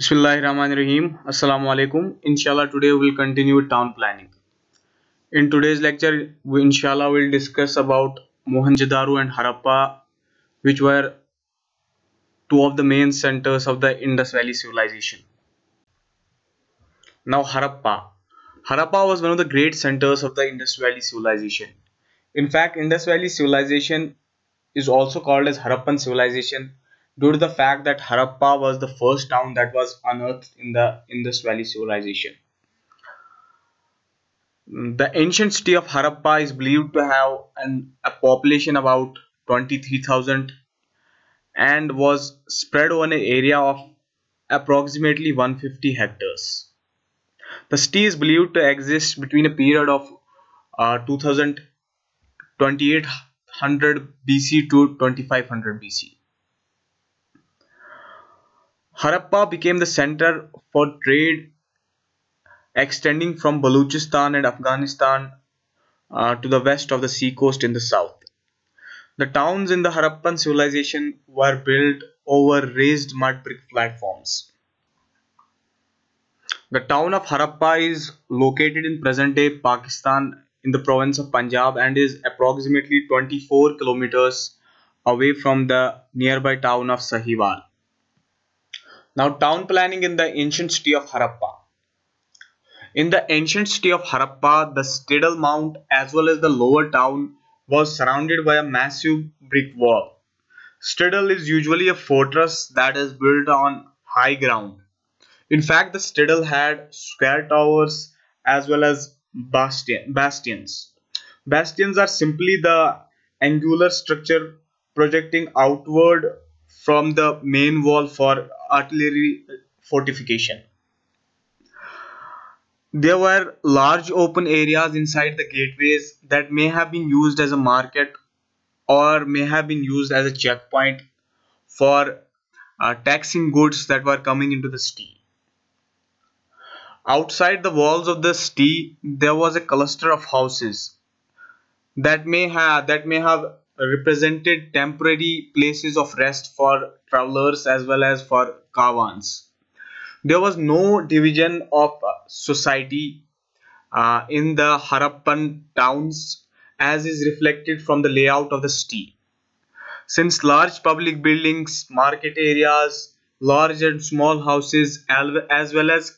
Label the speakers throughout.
Speaker 1: Bismillahirrahmanirrahim. Assalamu alaikum. Inshallah, today we will continue with town planning. In today's lecture, inshallah will discuss about Mohenjo-daro and Harappa, which were two of the main centers of the Indus Valley civilization. Now, Harappa. Harappa was one of the great centers of the Indus Valley civilization. In fact, Indus Valley civilization is also called as Harappan civilization due to the fact that Harappa was the first town that was unearthed in the Indus Valley civilization. The ancient city of Harappa is believed to have a population about 23,000 and was spread over an area of approximately 150 hectares. The city is believed to exist between a period of 2800 BC to 2500 BC. Harappa became the center for trade extending from Baluchistan and Afghanistan to the west of the seacoast in the south. The towns in the Harappan civilization were built over raised mud brick platforms. The town of Harappa is located in present-day Pakistan in the province of Punjab and is approximately 24 kilometers away from the nearby town of Sahiwal. Now, town planning in the ancient city of Harappa. In the ancient city of Harappa, the Stadal Mount as well as the lower town was surrounded by a massive brick wall. Stadal is usually a fortress that is built on high ground. In fact, the Stadal had square towers as well as bastions. Bastions are simply the angular structure projecting outward from the main wall for artillery fortification. There were large open areas inside the gateways that may have been used as a market or may have been used as a checkpoint for taxing goods that were coming into the city. Outside the walls of the city, there was a cluster of houses that may have represented temporary places of rest for travelers as well as for caravans. There was no division of society in the Harappan towns as is reflected from the layout of the city. Since large public buildings, market areas, large and small houses as well as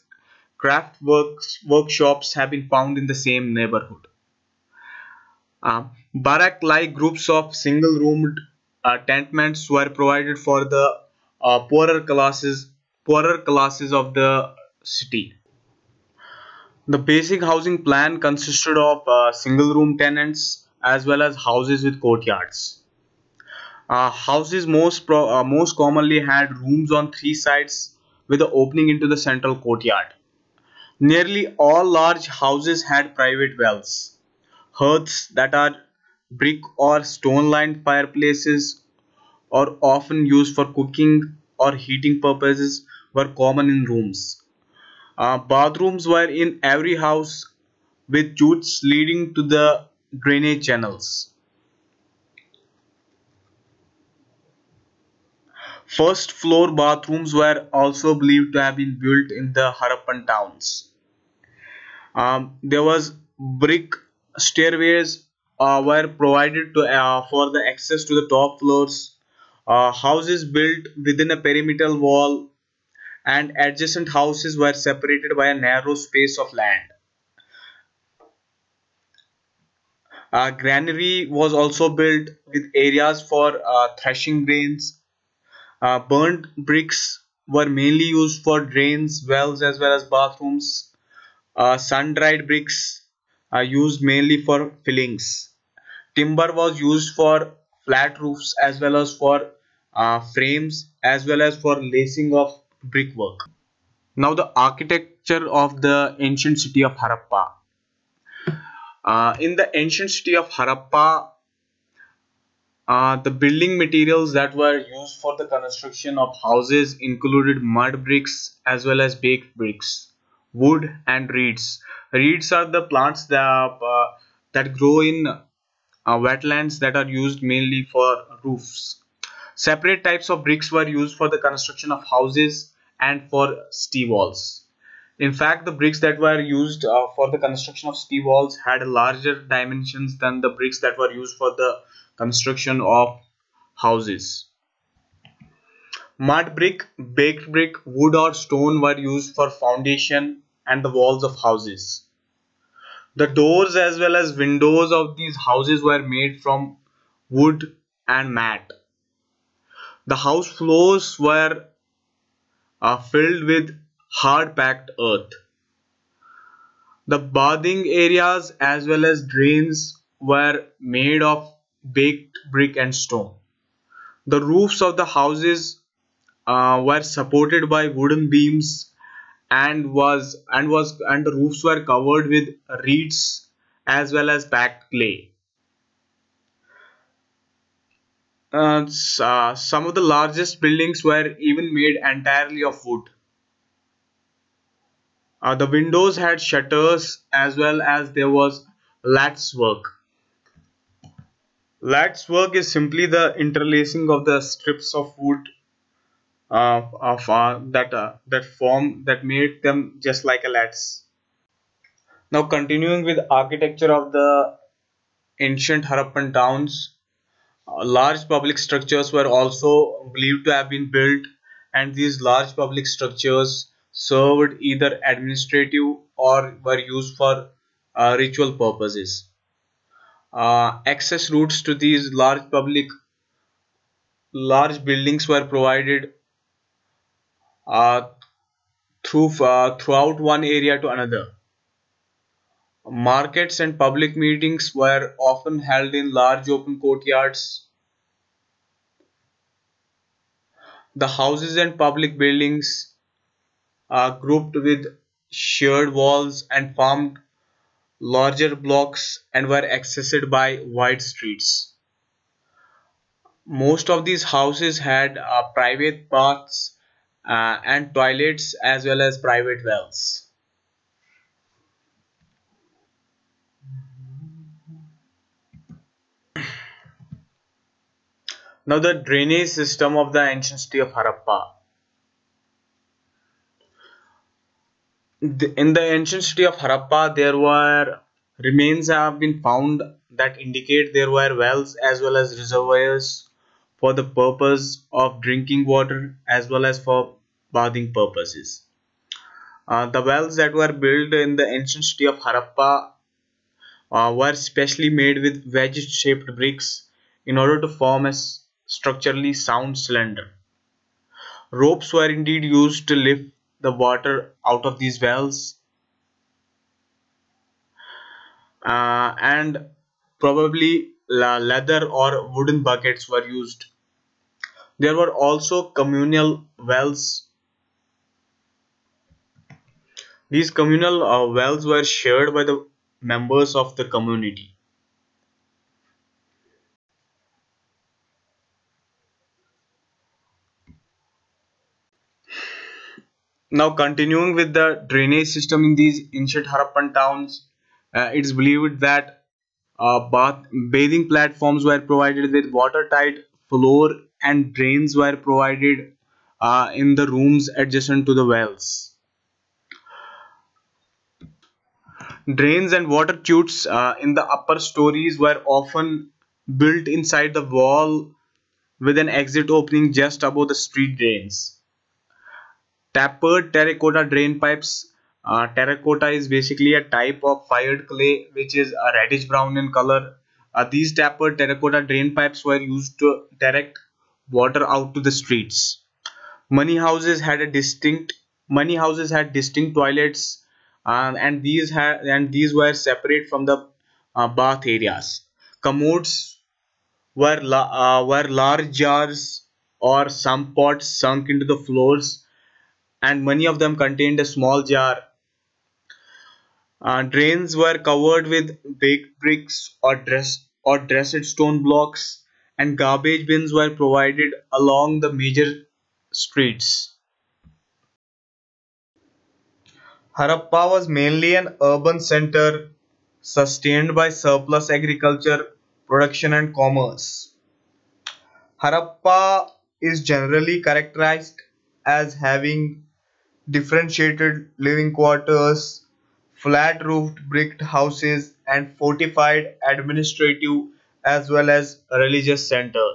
Speaker 1: workshops have been found in the same neighborhood. Barrack-like groups of single-roomed tenements were provided for the poorer classes of the city. The basic housing plan consisted of single-room tenants as well as houses with courtyards. Houses most commonly had rooms on three sides with an opening into the central courtyard. Nearly all large houses had private wells. Hearths that are brick or stone-lined fireplaces or often used for cooking or heating purposes were common in rooms. Bathrooms were in every house with chutes leading to the drainage channels. First floor bathrooms were also believed to have been built in the Harappan towns. There was brick stairways were provided for the access to the top floors. Houses built within a perimeter wall and adjacent houses were separated by a narrow space of land. Granary was also built with areas for threshing grains. Burnt bricks were mainly used for drains, wells, as well as bathrooms. Sun-dried bricks are used mainly for fillings. Timber was used for flat roofs as well as for frames as well as for lacing of brickwork. Now the architecture of the ancient city of Harappa. In the ancient city of Harappa, the building materials that were used for the construction of houses included mud bricks as well as baked bricks, wood and reeds. Reeds are the plants that grow in wetlands that are used mainly for roofs. Separate types of bricks were used for the construction of houses and for city walls. In fact, the bricks that were used for the construction of city walls had larger dimensions than the bricks that were used for the construction of houses. Mud brick, baked brick, wood or stone were used for foundation and the walls of houses. The doors as well as windows of these houses were made from wood and mat. The house floors were filled with hard packed earth. The bathing areas as well as drains were made of baked brick and stone. The roofs of the houses were supported by wooden beams and the roofs were covered with reeds as well as packed clay. Some of the largest buildings were even made entirely of wood. The windows had shutters as well as there was lattice work. Lattice work is simply the interlacing of the strips of wood of that form that made them just like a lattice. Now continuing with architecture of the ancient Harappan towns, large public structures were also believed to have been built, and these large public structures served either administrative or were used for ritual purposes. Access routes to these large buildings were provided uh, throughout one area to another. Markets and public meetings were often held in large open courtyards. The houses and public buildings are grouped with shared walls and formed larger blocks and were accessed by wide streets. Most of these houses had private baths and toilets as well as private wells. Now, the drainage system of the ancient city of Harappa. In the ancient city of Harappa, there were remains have been found that indicate there were wells as well as reservoirs for the purpose of drinking water as well as for bathing purposes. The wells that were built in the ancient city of Harappa were specially made with wedge-shaped bricks in order to form a structurally sound cylinder. Ropes were indeed used to lift the water out of these wells, and probably leather or wooden buckets were used. There were also communal wells. These communal wells were shared by the members of the community. Now, continuing with the drainage system in these ancient Harappan towns, it's believed that bathing platforms were provided with watertight floor and drains were provided in the rooms adjacent to the wells. Drains and water chutes in the upper stories were often built inside the wall with an exit opening just above the street drains. Tapered terracotta drain pipes. Terracotta is basically a type of fired clay which is reddish brown in color. These tapered terracotta drain pipes were used to direct water out to the streets. Money houses had a distinct Money houses had distinct toilets, and these were separate from the bath areas. Commodes were large jars or some pots sunk into the floors, and many of them contained a small jar. Drains were covered with baked bricks or dressed stone blocks, and garbage bins were provided along the major streets. Harappa was mainly an urban center sustained by surplus agriculture, production, and commerce. Harappa is generally characterized as having differentiated living quarters, flat roofed bricked houses, and fortified administrative as well as religious centers.